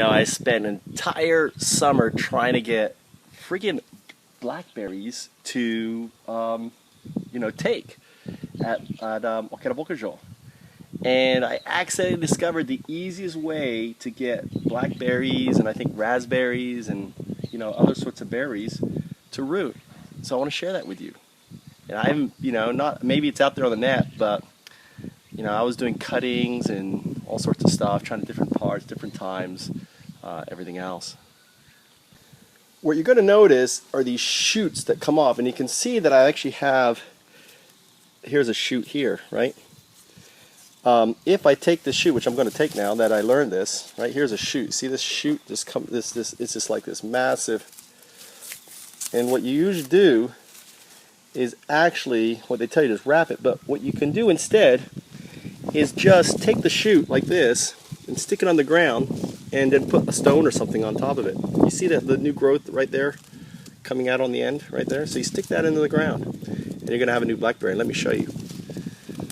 I spent an entire summer trying to get freaking blackberries to, take at Okerabokajo. And I accidentally discovered the easiest way to get blackberries and I think raspberries and, other sorts of berries to root. So I want to share that with you. And I'm, not, maybe it's out there on the net, but, I was doing cuttings and all sorts of stuff, trying different parts, different times, everything else. What you're going to notice are these shoots that come off, and you can see that I actually have, here's a shoot here, right? If I take the shoot, which I'm going to take now that I learned this, right? Here's a shoot. See this shoot? This it's just like this massive. And what you usually do is actually, what they tell you is wrap it, but what you can do instead is just take the shoot like this and stick it on the ground and then put a stone or something on top of it. You see that the new growth right there coming out on the end right there? So you stick that into the ground and you're going to have a new blackberry. Let me show you.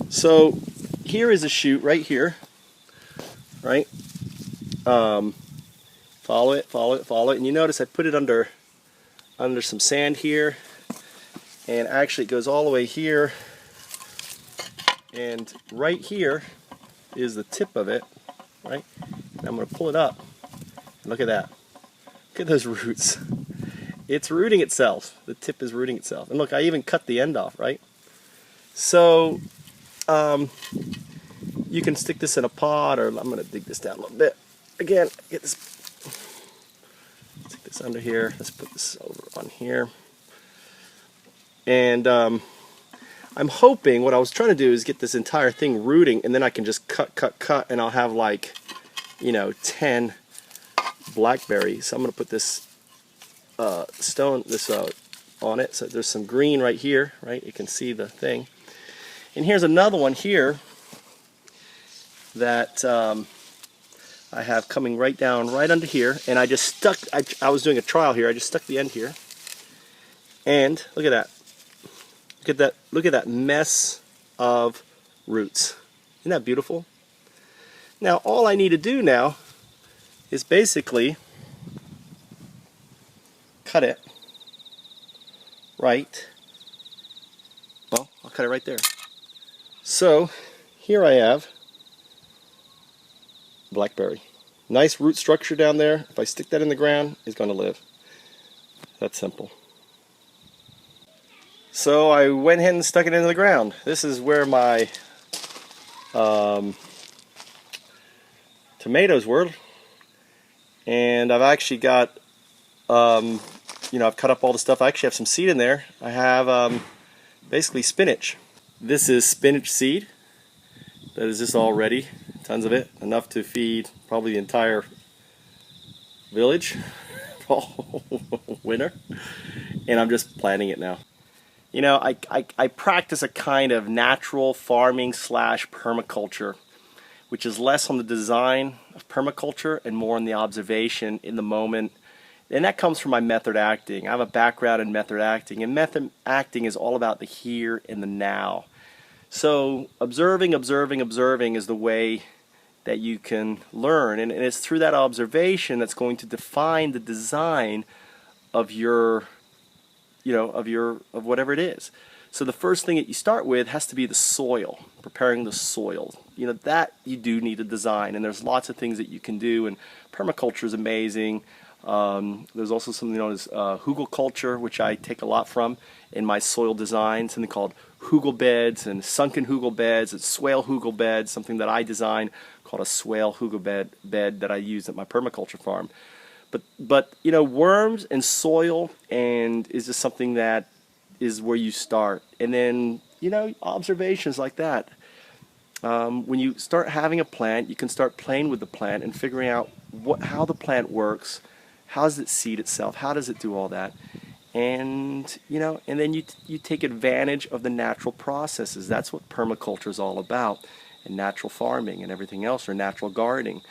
So here is a shoot right here, right? Follow it, and you notice I put it under some sand here, and actually it goes all the way here, and right here is the tip of it, right? And I'm going to pull it up. Look at that. Look at those roots. It's rooting itself. The tip is rooting itself. And look, I even cut the end off, right? So, you can stick this in a pot, or I'm going to dig this down a little bit. Again, get this. Stick this under here. Let's put this over on here. And I'm hoping, what I was trying to do is get this entire thing rooting, and then I can just cut, and I'll have like, 10 blackberries. So I'm going to put this stone, on it. So there's some green right here, right? You can see the thing. And here's another one here that I have coming right down, right under here. And I just stuck, I was doing a trial here. I just stuck the end here. And look at that. Look at that mess of roots. Isn't that beautiful? Now all I need to do now is basically cut it right. Well, I'll cut it right there. So here I have blackberry. Nice root structure down there. If I stick that in the ground, it's going to live. That's simple. So I went ahead and stuck it into the ground. This is where my tomatoes were, and I've actually got, I've cut up all the stuff. I actually have some seed in there. I have basically spinach. This is spinach seed. That is just all ready. Tons of it, enough to feed probably the entire village all winter. And I'm just planting it now. I practice a kind of natural farming / permaculture, which is less on the design of permaculture and more on the observation in the moment. And that comes from my method acting. I have a background in method acting, and method acting is all about the here and the now. So observing is the way that you can learn, and it's through that observation that's going to define the design of your of whatever it is. So the first thing that you start with has to be the soil, preparing the soil. That you do need to design, and there's lots of things that you can do, and permaculture is amazing. There's also something known as hugel culture, which I take a lot from in my soil design, something called hugel beds and sunken hugel beds, and swale hugel beds, something that I design called a swale hugel bed that I use at my permaculture farm. But worms and soil is just something that is where you start, and then observations like that. When you start having a plant, you can start playing with the plant and figuring out how the plant works, how does it seed itself, how does it do all that, and then you take advantage of the natural processes. That's what permaculture is all about, and natural farming and everything else, or natural gardening.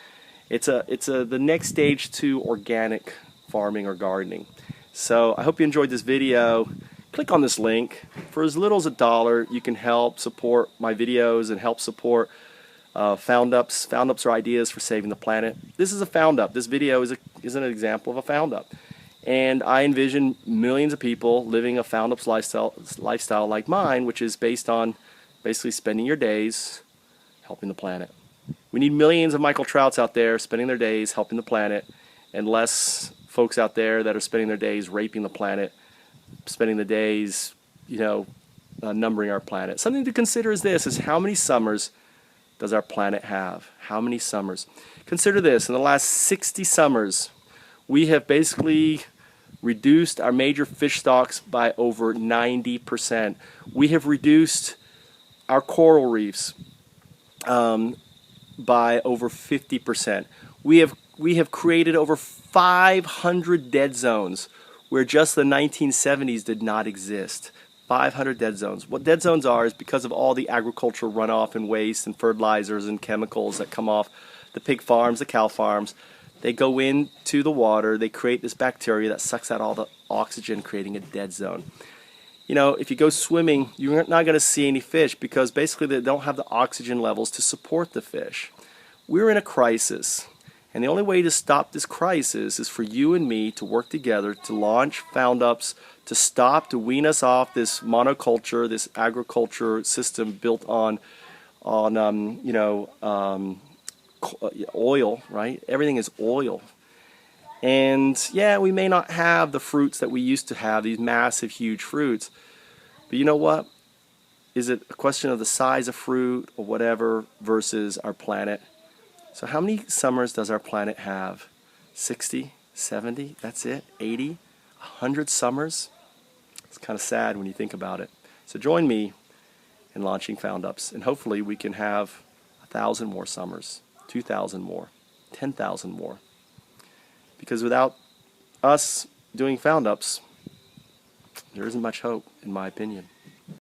It's the next stage to organic farming or gardening. So I hope you enjoyed this video. Click on this link. For as little as $1, you can help support my videos and help support Found ups. Found ups are ideas for saving the planet. This is a found up. This video is an example of a found up. And I envision millions of people living a found ups lifestyle like mine, which is based on basically spending your days helping the planet. We need millions of Michael Trouts out there spending their days helping the planet, and less folks out there that are spending their days raping the planet, spending the days, numbering our planet. Something to consider is how many summers does our planet have? How many summers? Consider this: in the last 60 summers, we have basically reduced our major fish stocks by over 90%. We have reduced our coral reefs by over 50%. We have created over 500 dead zones where just the 1970s did not exist. 500 dead zones. What dead zones are is because of all the agricultural runoff and waste and fertilizers and chemicals that come off the pig farms, the cow farms. They go into the water, they create this bacteria that sucks out all the oxygen, creating a dead zone. If you go swimming, you're not going to see any fish because basically they don't have the oxygen levels to support the fish. We're in a crisis, and the only way to stop this crisis is for you and me to work together to launch found ups, to wean us off this monoculture, this agriculture system built on oil, right? Everything is oil. And yeah, we may not have the fruits that we used to have, these massive, huge fruits. But you know what? Is it a question of the size of fruit or whatever versus our planet? So how many summers does our planet have? 60, 70, that's it? 80, 100 summers? It's kind of sad when you think about it. So join me in launching Found Ups, and hopefully we can have 1,000 more summers, 2,000 more, 10,000 more. Because without us doing Found Ups, there isn't much hope, in my opinion.